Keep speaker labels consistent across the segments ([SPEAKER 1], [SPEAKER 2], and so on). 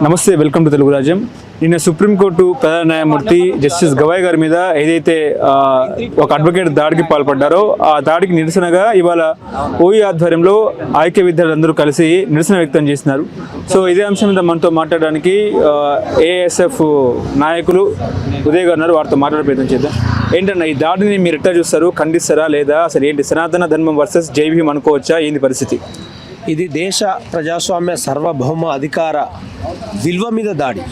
[SPEAKER 1] నమస్తే, welcome to Telugu రాజ్యం. నిన్న సుప్రీంకోర్టు ప్రధాన న్యాయమూర్తి జస్టిస్ గవాయ్ గారి మీద ఏదైతే ఒక అడ్వకేట్ దాడికి పాల్పడ్డారో ఆ దాడికి నిరసనగా ఇవాళ ఓయి ఆధ్వర్యంలో ఐక్య విద్యార్థులందరూ కలిసి నిరసన వ్యక్తం చేస్తున్నారు. సో ఇదే అంశం మీద మనతో మాట్లాడడానికి ఏఎస్ఎఫ్ నాయకులు ఉదయ్ గారు ఉన్నారు. వారితో మాట్లాడే ప్రయత్నం చేద్దాం. ఏంటన్నా ఈ దాడిని మీరు ఎట్లా చూస్తారు? ఖండిస్తారా లేదా? అసలు ఏంటి సనాతన ధర్మం వర్సెస్ జై భీమ్ అనుకోవచ్చా? ఏంది పరిస్థితి?
[SPEAKER 2] ఇది దేశ ప్రజాస్వామ్య సార్వభౌమ అధికార విలువ మీద దాడి.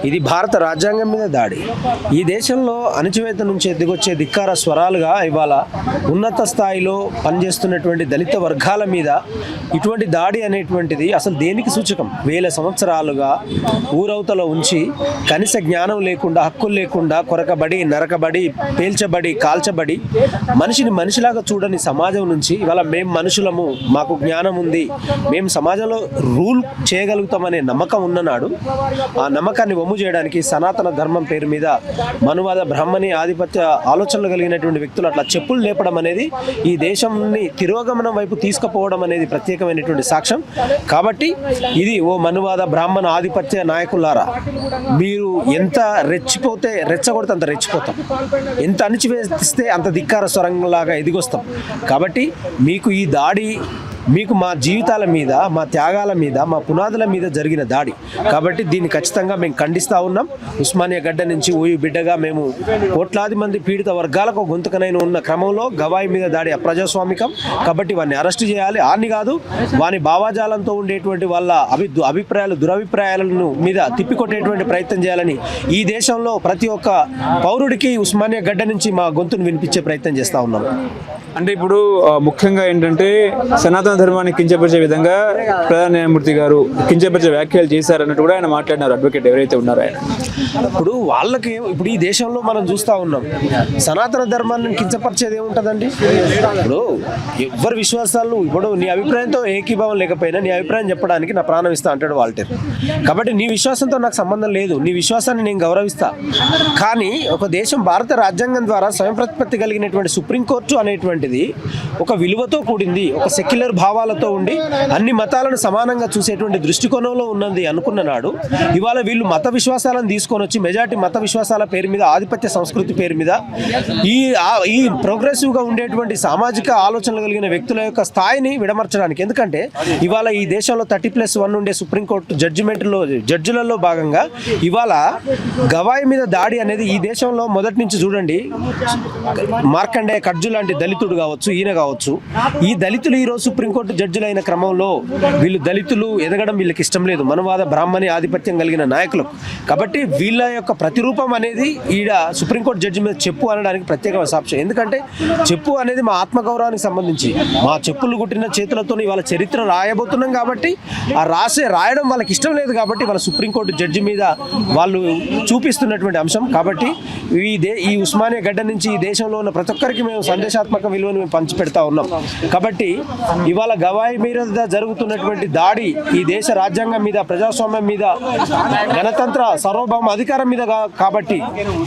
[SPEAKER 2] ఇది భారత రాజ్యాంగం మీద దాడి. ఈ దేశంలో అణచివేత నుంచి ఎదిగొచ్చే ధిక్కార స్వరాలుగా ఇవాళ ఉన్నత స్థాయిలో పనిచేస్తున్నటువంటి దళిత వర్గాల మీద ఇటువంటి దాడి అనేటువంటిది అసలు దేనికి సూచకం? వేల సంవత్సరాలుగా ఊరవతలో ఉంచి కనీస జ్ఞానం లేకుండా, హక్కులు లేకుండా కొరకబడి, నరకబడి, పేల్చబడి, కాల్చబడి మనిషిని మనిషిలాగా చూడని సమాజం నుంచి ఇవాళ మేము మనుషులము, మాకు జ్ఞానం ఉంది, మేము సమాజంలో రూల్ చేయగలుగుతామనే నమ్మకం ఉన్ననాడు ఆ నమ్మకాన్ని వమ్ము చేయడానికి సనాతన ధర్మం పేరు మీద మనువాద బ్రాహ్మణి ఆధిపత్య ఆలోచనలు కలిగినటువంటి వ్యక్తులు అట్లా చెప్పులు లేపడం అనేది ఈ దేశాన్ని తిరోగమనం వైపు తీసుకుపోవడం అనేది ప్రత్యేకమైనటువంటి సాక్ష్యం. కాబట్టి ఇది ఓ మనువాద బ్రాహ్మణ ఆధిపత్య నాయకులారా, మీరు ఎంత రెచ్చగొడితే అంత రెచ్చిపోతాం, ఎంత అణిచివేస్తే అంత ధిక్కార స్వరంలాగా ఎదిగొస్తాం. కాబట్టి మీకు ఈ దాడి మీకు మా జీవితాల మీద, మా త్యాగాల మీద, మా పునాదుల మీద జరిగిన దాడి. కాబట్టి దీన్ని ఖచ్చితంగా మేము ఖండిస్తూ ఉన్నాం. ఉస్మానియా గడ్డ నుంచి ఓయూ బిడ్డగా మేము కోట్లాది మంది పీడిత వర్గాలకు గొంతుకనైన ఉన్న క్రమంలో గవాయి మీద దాడి అప్రజాస్వామికం. కాబట్టి వాడిని అరెస్ట్ చేయాలి. ఆన్ని కాదు, వాని భావాజాలంతో ఉండేటువంటి వాళ్ళ దురభిప్రాయాలను మీద తిప్పికొట్టేటువంటి ప్రయత్నం చేయాలని ఈ దేశంలో ప్రతి ఒక్క పౌరుడికి ఉస్మానియా గడ్డ నుంచి మా గొంతును వినిపించే ప్రయత్నం చేస్తూ ఉన్నాం.
[SPEAKER 1] అంటే ఇప్పుడు ముఖ్యంగా ఏంటంటే సనాతన ధర్మాన్ని కించపరిచే విధంగా ప్రధాన న్యాయమూర్తి గారు కించపరిచే వ్యాఖ్యలు చేశారన్నట్టు కూడా ఆయన మాట్లాడినారు. అడ్వకేట్ ఎవరైతే ఉన్నారో ఆయన
[SPEAKER 2] ఇప్పుడు వాళ్ళకి ఇప్పుడు ఈ దేశంలో మనం చూస్తూ ఉన్నాం, సనాతన ధర్మాన్ని కించపరిచేది ఏముంటుందండి? ఇప్పుడు ఎవరి విశ్వాసాలు, ఇప్పుడు నీ అభిప్రాయంతో ఏకీభావం లేకపోయినా నీ అభిప్రాయం చెప్పడానికి నా ప్రాణం ఇస్తా అంటాడు వాల్టర్. కాబట్టి నీ విశ్వాసంతో నాకు సంబంధం లేదు, నీ విశ్వాసాన్ని నేను గౌరవిస్తా. కానీ ఒక దేశం భారత రాజ్యాంగం ద్వారా స్వయం ప్రతిపత్తి కలిగినటువంటి సుప్రీంకోర్టు అనేటువంటిది ఒక విలువతో కూడింది, ఒక సెక్యులర్ భావాలతో ఉండి అన్ని మతాలను సమానంగా చూసేటువంటి దృష్టికోణంలో ఉన్నది అనుకున్న నాడు ఇవాళ వీళ్ళు మత విశ్వాసాలను తీసుకొని వచ్చి మెజారిటీ మత విశ్వాసాల పేరు మీద, ఆధిపత్య సంస్కృతి పేరు మీద ఈ ప్రోగ్రెసివ్గా ఉండేటువంటి సామాజిక ఆలోచనలు కలిగిన వ్యక్తుల యొక్క స్థాయిని విడమర్చడానికి. ఎందుకంటే ఇవాళ ఈ దేశంలో 30+1 ఉండే సుప్రీంకోర్టు జడ్జిలలో భాగంగా ఇవాళ గవాయి మీద దాడి అనేది ఈ దేశంలో మొదటి నుంచి చూడండి, మార్కండే కడ్జు లాంటి దళితుడు కావచ్చు, ఈయన కావచ్చు, ఈ దళితులు ఈరోజు సుప్రీంకోర్టు జడ్జిలు అయిన క్రమంలో వీళ్ళు దళితులు ఎదగడం వీళ్ళకి ఇష్టం లేదు, మనువాద బ్రాహ్మణి ఆధిపత్యం కలిగిన నాయకులు. కాబట్టి వీళ్ళ యొక్క ప్రతిరూపం అనేది ఈడ సుప్రీంకోర్టు జడ్జి మీద చెప్పు అనడానికి ప్రత్యేక సాక్ష్యం. ఎందుకంటే చెప్పు అనేది మా ఆత్మగౌరవానికి సంబంధించి, మా చెప్పులు కుట్టిన చేతులతో ఇవాళ చరిత్ర రాయబోతున్నాం. కాబట్టి ఆ రాయడం వాళ్ళకి ఇష్టం లేదు. కాబట్టి వాళ్ళ సుప్రీంకోర్టు జడ్జి మీద వాళ్ళు చూపిస్తున్నటువంటి అంశం. కాబట్టి ఈ ఉస్మానియా గడ్డ నుంచి ఈ దేశంలో ఉన్న ప్రతి ఒక్కరికి మేము సందేశాత్మక విలువను మేము పంచిపెడతా ఉన్నాం. కాబట్టి ఇవాళ గవాయి మీద జరుగుతున్నటువంటి దాడి ఈ దేశ రాజ్యాంగం మీద, ప్రజాస్వామ్యం మీద, గణతంత్ర సార్వభౌమ అధికారం మీద. కాబట్టి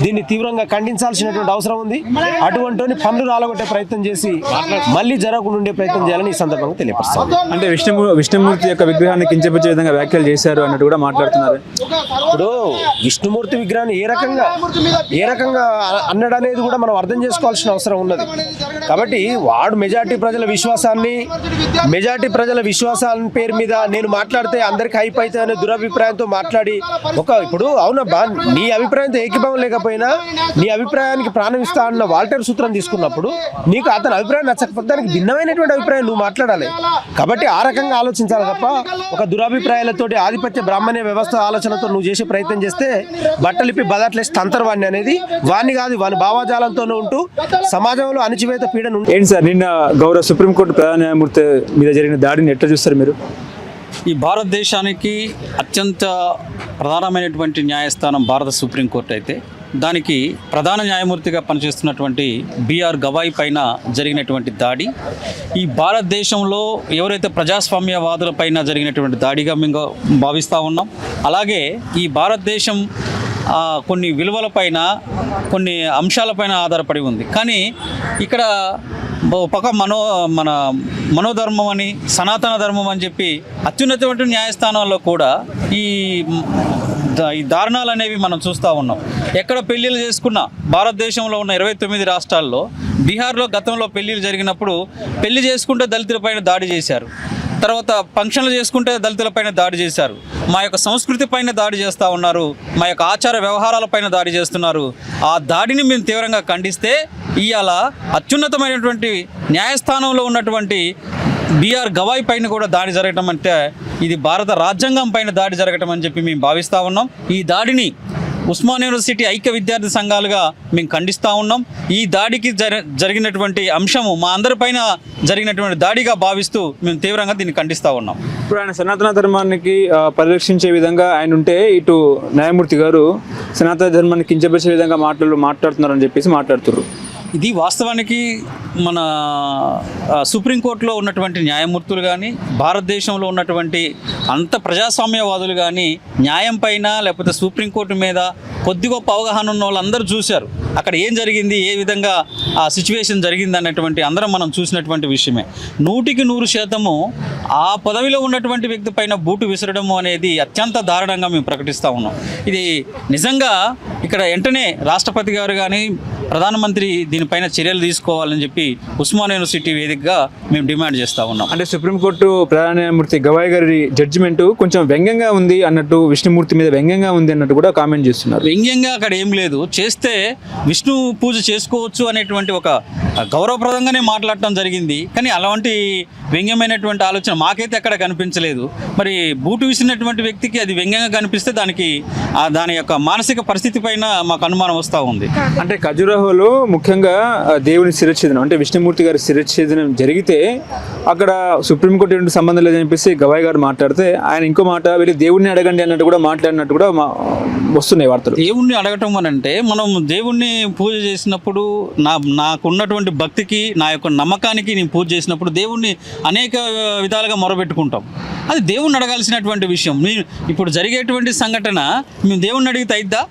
[SPEAKER 2] దీన్ని తీవ్రంగా ఖండించాల్సినటువంటి అవసరం ఉంది. అటువంటి పనులు రాలగొట్టే ప్రయత్నం చేసి మళ్ళీ జరగకుండా ఉండే ప్రయత్నం చేయాలని ఈ సందర్భంగా తెలియపరుస్తాం.
[SPEAKER 1] అంటే విష్ణుమూర్తి యొక్క విగ్రహాన్ని కించపరిచే విధంగా వ్యాఖ్యలు చేశారు అన్నట్టు కూడా మాట్లాడుతున్నారు.
[SPEAKER 2] ఇప్పుడు విష్ణుమూర్తి విగ్రహాన్ని ఏ రకంగా అన్నాడు అనేది కూడా మనం అర్థం చేసుకోవాల్సిన అవసరం ఉన్నది. కాబట్టి వాడు మెజారిటీ ప్రజల విశ్వాసాల పేరు మీద నేను మాట్లాడితే అందరికి హైప్ అవుతుంది అనే దురభిప్రాయంతో మాట్లాడి ఇప్పుడు అవునబ్బా, నీ అభిప్రాయంతో ఏకీభావం లేకపోయినా నీ అభిప్రాయానికి ప్రాణం ఇస్తా అన్న వాల్టర్ సూత్రం తీసుకున్నప్పుడు నీకు అతని అభిప్రాయం నచ్చకపోతే దానికి భిన్నమైనటువంటి అభిప్రాయం నువ్వు మాట్లాడాలి. కాబట్టి ఆ రకంగా ఆలోచించాలి తప్ప ఒక దురభిప్రాయాలతోటి ఆధిపత్య బ్రాహ్మణ్య వ్యవస్థ ఆలోచనతో నువ్వు చేసే ప్రయత్నం చేస్తే బట్టలిప్పి బదట్లేసి తంతరవాణ్ణి అనేది వాణ్ణి కాదు, వాని భావాజాలంతోనే ఉంటూ సమాజంలో అణచివేత పీడన.
[SPEAKER 1] ఏంటి సార్, నిన్న గౌరవ సుప్రీంకోర్టు ప్రధాన న్యాయమూర్తి మీద జరిగిన దాడిని ఎట్లా చూస్తారు మీరు?
[SPEAKER 3] ఈ భారతదేశానికి అత్యంత ప్రధానమైనటువంటి న్యాయస్థానం భారత సుప్రీంకోర్టు అయితే దానికి ప్రధాన న్యాయమూర్తిగా పనిచేస్తున్నటువంటి బిఆర్ గవాయి పైన జరిగినటువంటి దాడి ఈ భారతదేశంలో ఎవరైతే ప్రజాస్వామ్యవాదుల పైన జరిగినటువంటి దాడిగా మేము భావిస్తూ ఉన్నాం. అలాగే ఈ భారతదేశం కొన్ని విలువలపైన, కొన్ని అంశాలపైన ఆధారపడి ఉంది. కానీ ఇక్కడ ఒక పక్క మన మనోధర్మం అని, సనాతన ధర్మం అని చెప్పి అత్యున్నతమైన న్యాయస్థానాల్లో కూడా ఈ దారుణాలు అనేవి మనం చూస్తూ ఉన్నాం. ఎక్కడ పెళ్ళిళ్ళు చేసుకున్నా భారతదేశంలో ఉన్న 29 రాష్ట్రాల్లో, బీహార్లో గతంలో పెళ్ళిళ్ళు జరిగినప్పుడు పెళ్లి చేసుకుంటే దళితులపైన దాడి చేశారు, తర్వాత ఫంక్షన్లు చేసుకుంటే దళితులపైన దాడి చేశారు, మా యొక్క సంస్కృతి పైన దాడి చేస్తూ ఉన్నారు, మా యొక్క ఆచార వ్యవహారాలపైన దాడి చేస్తున్నారు. ఆ దాడిని మేము తీవ్రంగా ఖండిస్తే ఇవాళ అత్యున్నతమైనటువంటి న్యాయస్థానంలో ఉన్నటువంటి బిఆర్ గవాయ్ పైన కూడా దాడి జరగటం అంటే ఇది భారత రాజ్యాంగం పైన దాడి జరగటం అని చెప్పి మేము భావిస్తూ ఉన్నాం. ఈ దాడిని ఉస్మానియా యూనివర్సిటీ ఐక్య విద్యార్థి సంఘాలుగా మేము ఖండిస్తూ ఉన్నాం. ఈ దాడికి జరిగినటువంటి అంశము మా అందరిపైన జరిగినటువంటి దాడిగా భావిస్తూ మేము తీవ్రంగా దీన్ని ఖండిస్తూ ఉన్నాం.
[SPEAKER 1] ఇప్పుడు ఆయన సనాతన ధర్మానికి పరిరక్షించే విధంగా ఆయన ఉంటే, ఇటు న్యాయమూర్తి గారు సనాతన ధర్మాన్ని కించపరిచే విధంగా మాట్లాడుతున్నారని చెప్పేసి మాట్లాడుతున్నారు.
[SPEAKER 3] ఇది వాస్తవానికి మన సుప్రీంకోర్టులో ఉన్నటువంటి న్యాయమూర్తులు కానీ, భారతదేశంలో ఉన్నటువంటి అంత ప్రజాస్వామ్యవాదులు కానీ న్యాయం పైన లేకపోతే సుప్రీంకోర్టు మీద కొద్ది గొప్ప అవగాహన ఉన్న వాళ్ళందరూ చూశారు. అక్కడ ఏం జరిగింది, ఏ విధంగా ఆ సిచ్యువేషన్ జరిగింది అన్నటువంటి అందరం మనం చూసినటువంటి విషయమే. 100% ఆ పదవిలో ఉన్నటువంటి వ్యక్తి పైన బూటు విసరడము అనేది అత్యంత దారుణంగా మేము ప్రకటిస్తూ ఉన్నాం. ఇది నిజంగా ఇక్కడ వెంటనే రాష్ట్రపతి గారు కానీ, ప్రధానమంత్రి దీనిపైన చర్యలు తీసుకోవాలని చెప్పి ఉస్మానియా యూనివర్సిటీ వేదికగా మేము డిమాండ్ చేస్తూ ఉన్నాం.
[SPEAKER 1] అంటే సుప్రీంకోర్టు ప్రధాన న్యాయమూర్తి గవాయ్ గారి జడ్జిమెంట్ కొంచెం వ్యంగ్యంగా ఉంది అన్నట్టు, విష్ణుమూర్తి మీద వ్యంగ్యంగా ఉంది అన్నట్టు కూడా కామెంట్ చేస్తున్నారు.
[SPEAKER 3] వ్యంగ్యంగా అక్కడ ఏం లేదు, చేస్తే విష్ణు పూజ చేసుకోవచ్చు అనేటువంటి ఒక గౌరవప్రదంగానే మాట్లాడటం జరిగింది. కానీ అలాంటి వ్యంగ్యమైనటువంటి ఆలోచన మాకైతే ఎక్కడ కనిపించలేదు. మరి బూటు విసిరినటువంటి వ్యక్తికి అది వ్యంగ్యంగా కనిపిస్తే దాని యొక్క మానసిక పరిస్థితి పైన మాకు అనుమానం వస్తూ ఉంది.
[SPEAKER 1] అంటే ఖజురాహోలో ముఖ్యంగా దేవుని శిరచ్ఛేదనం, అంటే విష్ణుమూర్తి గారి శిరచ్ఛేదనం జరిగితే అక్కడ సుప్రీంకోర్టు సంబంధం లేదని చెప్పేసి గవాయ్ గారు మాట్లాడితే, ఆయన ఇంకో మాట వెళ్ళి దేవుడిని అడగండి అన్నట్టు కూడా మాట్లాడినట్టు కూడా వస్తున్నాయి వార్తలు.
[SPEAKER 3] దేవుణ్ణి అడగటం అని అంటే, మనం దేవుణ్ణి పూజ చేసినప్పుడు నాకున్నటువంటి భక్తికి, నా యొక్క నమ్మకానికి నేను పూజ చేసినప్పుడు దేవుణ్ణి అనేక విధాలుగా మొరబెట్టుకుంటాం. అది దేవుణ్ణి అడగాల్సినటువంటి విషయం. ఇప్పుడు జరిగేటువంటి సంఘటన మేము దేవుణ్ణి అడిగితే అయిద్దా?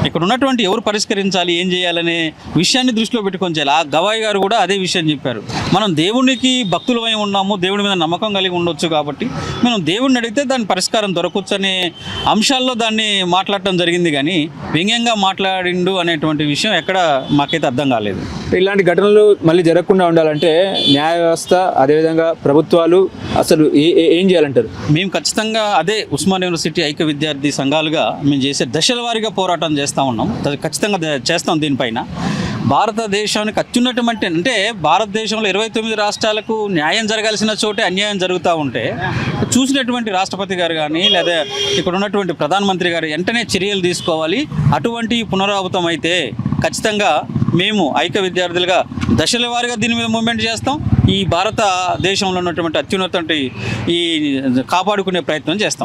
[SPEAKER 3] ఇక్కడ ఉన్నటువంటి ఎవరు పరిష్కరించాలి, ఏం చేయాలనే విషయాన్ని దృష్టిలో పెట్టుకొని చేయాలి. ఆ గవాయ్ గారు కూడా అదే విషయం చెప్పారు. మనం దేవునికి భక్తులమై ఉన్నాము, దేవుడి మీద నమ్మకం కలిగి ఉండొచ్చు, కాబట్టి మనం దేవుడిని అడిగితే దాని పరిష్కారం దొరకవచ్చు అనే అంశాల్లో దాన్ని మాట్లాడటం జరిగింది. కానీ వ్యంగ్యంగా మాట్లాడిండు అనేటువంటి విషయం ఎక్కడ మాకైతే అర్థం కాలేదు.
[SPEAKER 1] ఇలాంటి ఘటనలు మళ్ళీ జరగకుండా ఉండాలంటే న్యాయ వ్యవస్థ, అదేవిధంగా ప్రభుత్వాలు అసలు ఏం చేయాలంటారు?
[SPEAKER 3] మేము ఖచ్చితంగా అదే ఉస్మానియా యూనివర్సిటీ ఐక్య విద్యార్థి సంఘాలుగా మేము చేసే దశల వారీగా పోరాటం చేస్తాం ఉన్నాం. ఖచ్చితంగా చేస్తాం. దీనిపైన భారతదేశానికి అత్యున్నతమైన, అంటే భారతదేశంలో 29 రాష్ట్రాలకు న్యాయం జరగాల్సిన చోటే అన్యాయం జరుగుతూ ఉంటే చూసినటువంటి రాష్ట్రపతి గారు కానీ, లేదా ఇక్కడ ఉన్నటువంటి ప్రధానమంత్రి గారు వెంటనే చర్యలు తీసుకోవాలి. అటువంటి పునరావృతం అయితే ఖచ్చితంగా మేము ఐక్య విద్యార్థులుగా దశల వారీగా దీని మీద మూవ్మెంట్ చేస్తాం. ఈ భారతదేశంలో ఉన్నటువంటి అత్యున్నత ఈ కాపాడుకునే ప్రయత్నం చేస్తాం.